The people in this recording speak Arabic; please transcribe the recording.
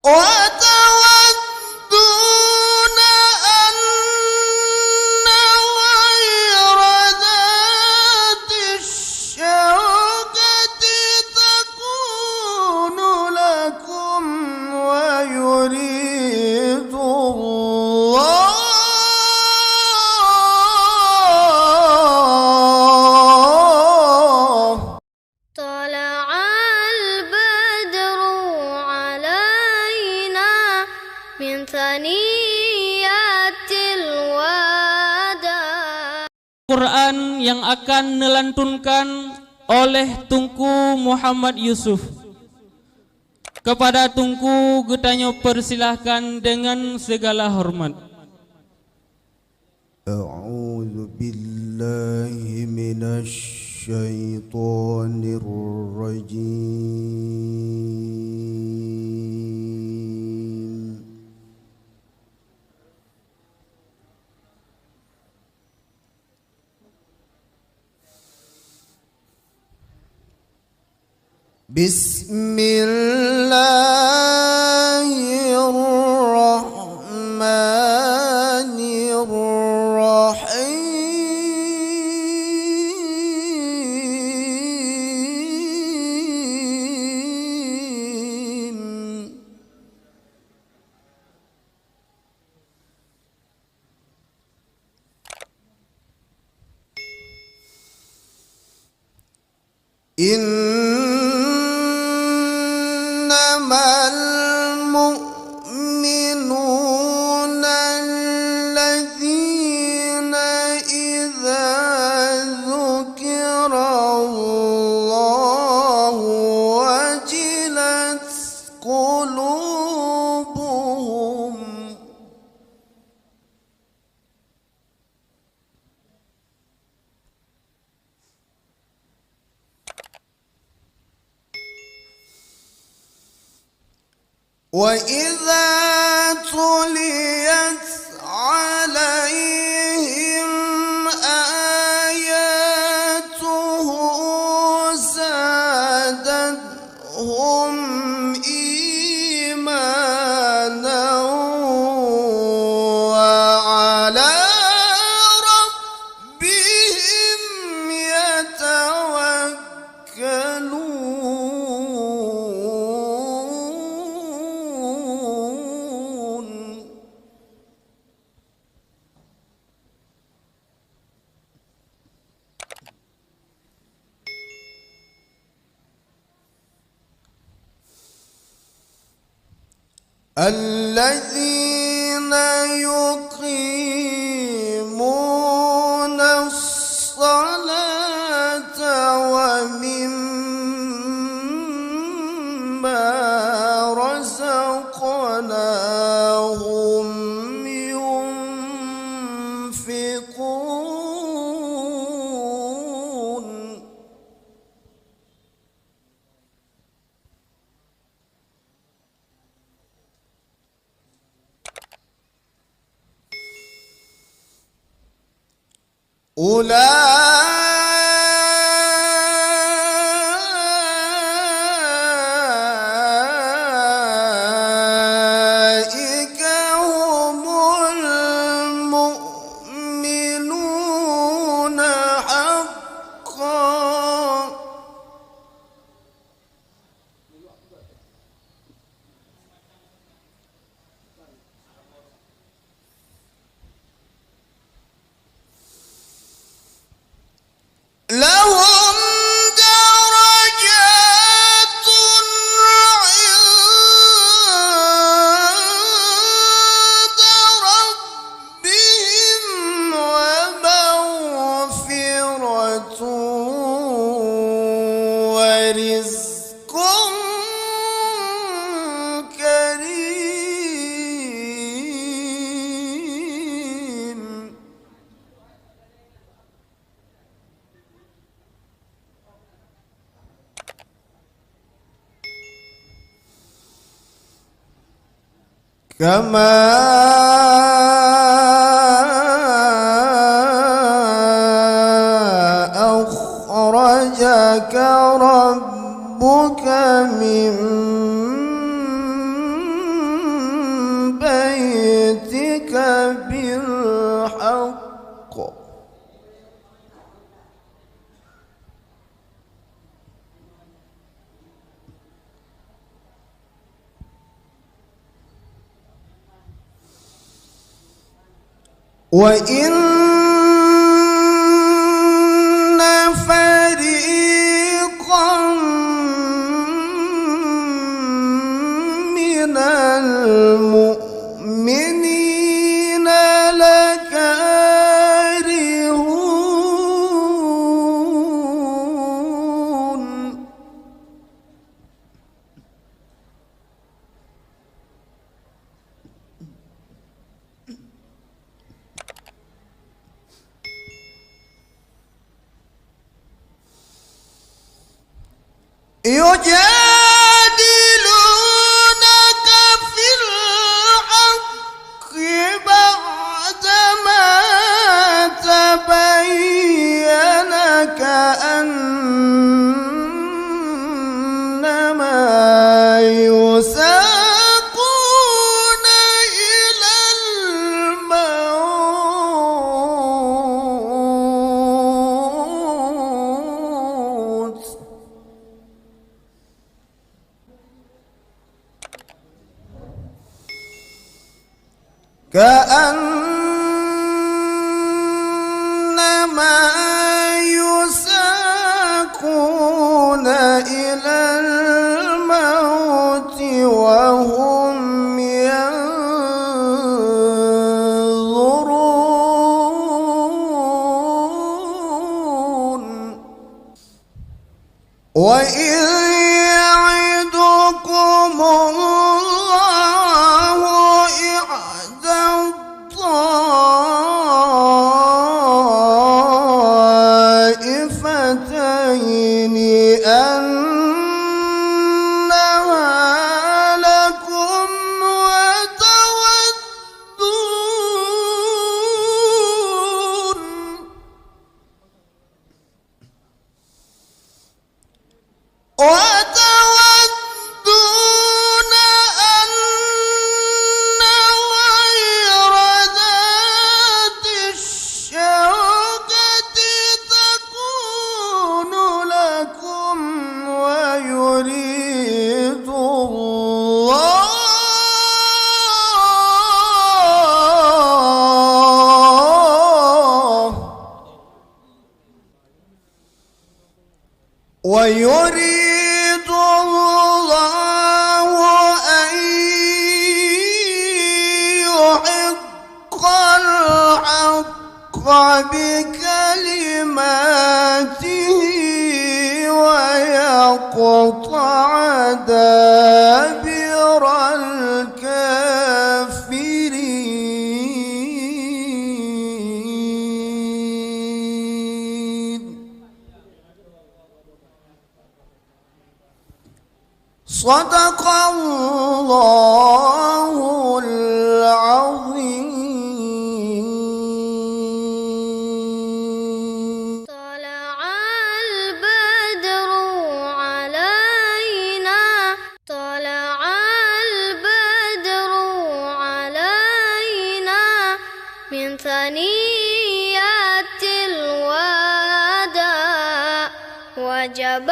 وتودون أن غير ذات الشوكة تكون لكم ويريد الله طلع البدر علينا من ثنيات الوداع. Quran yang akan dilantunkan oleh Tunku Muhammad Yusuf. Kepada Tunku Getanyo persilahkan dengan segala hormat. A'udzu billahi minasy syaitonir rajim. Bismillahirrahmanirrahim. Innamal mu'minuna alladzina idza dzukirallahu wajilat qulubuhum. وَإِذَا تُلِيَتْ عَلَيْهِمْ آيَاتُهُ زَادَتْهُمْ إِيمَانًا وَعَلَى رَبِّهِمْ يَتَوَكَّلُونَ. الذين يقيمون الصلاة ومما رزقناهم ينفقون. أولئك هم المؤمنون حقا. لهم درجات عند ربهم ومغفرة ورزق كريم. كما أخرجك ربك من جئتك بالحق وإن فريقا من المؤمنين لكارهون يجادلونك في الحق بعدما تبين كأنما يساقون إلى الموت كأنما يساقون إلى الموت وهم ينظرون وإذ يعدكم الله إحدى الطائفتين أنها لكم وتودون أن غير ذات الشوكة تكون لكم ويريد الله أن يحق الحق بكلماته ويقطع دابر الكافرين صدق الله العظيم. طلع البدر علينا طلع البدر علينا من ثنيات الوداع وجب